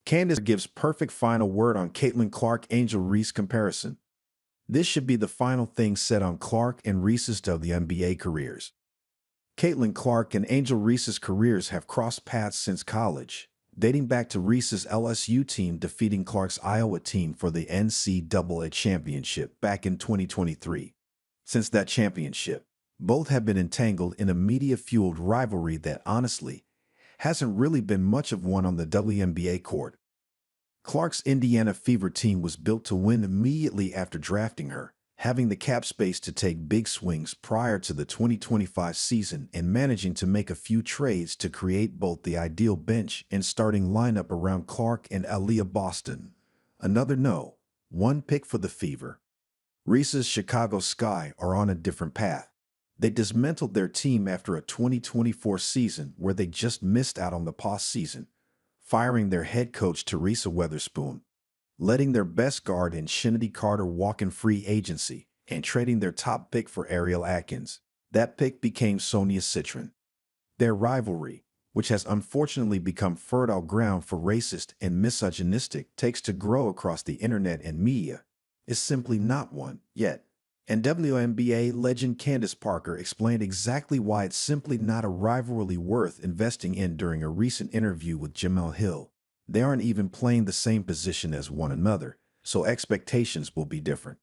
Candace gives perfect final word on Caitlin Clark Angel Reese comparison. This should be the final thing said on Clark and Reese's WNBA careers. Caitlin Clark and Angel Reese's careers have crossed paths since college, dating back to Reese's LSU team defeating Clark's Iowa team for the NCAA championship back in 2023. Since that championship, both have been entangled in a media-fueled rivalry that honestly hasn't really been much of one on the WNBA court. Clark's Indiana Fever team was built to win immediately after drafting her, having the cap space to take big swings prior to the 2025 season and managing to make a few trades to create both the ideal bench and starting lineup around Clark and Aaliyah Boston. Another no. One pick for the Fever. Reese's Chicago Sky are on a different path. They dismantled their team after a 2024 season where they just missed out on the postseason, firing their head coach Teresa Weatherspoon, letting their best guard in Shinity Carter walk in free agency, and trading their top pick for Ariel Atkins. That pick became Sonia Citron. Their rivalry, which has unfortunately become fertile ground for racist and misogynistic takes to grow across the internet and media, is simply not one yet. And WNBA legend Candace Parker explained exactly why it's simply not a rivalry worth investing in during a recent interview with Jemele Hill. They aren't even playing the same position as one another, so expectations will be different.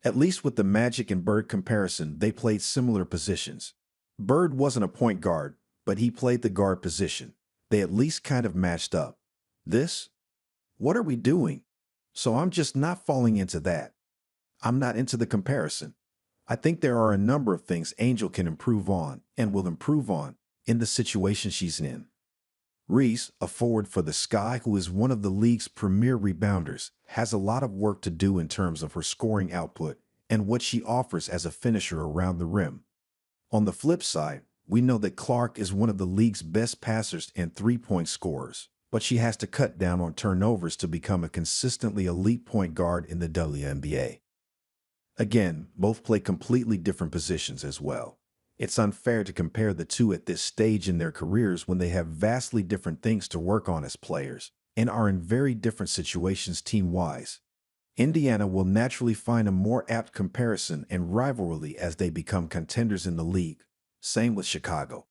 At least with the Magic and Bird comparison, they played similar positions. Bird wasn't a point guard, but he played the guard position. They at least kind of matched up. This? What are we doing? So I'm just not falling into that. I'm not into the comparison. I think there are a number of things Angel can improve on and will improve on in the situation she's in. Reese, a forward for the Sky who is one of the league's premier rebounders, has a lot of work to do in terms of her scoring output and what she offers as a finisher around the rim. On the flip side, we know that Clark is one of the league's best passers and three-point scorers, but she has to cut down on turnovers to become a consistently elite point guard in the WNBA. Again, both play completely different positions as well. It's unfair to compare the two at this stage in their careers when they have vastly different things to work on as players and are in very different situations team-wise. Indiana will naturally find a more apt comparison and rivalry as they become contenders in the league. Same with Chicago.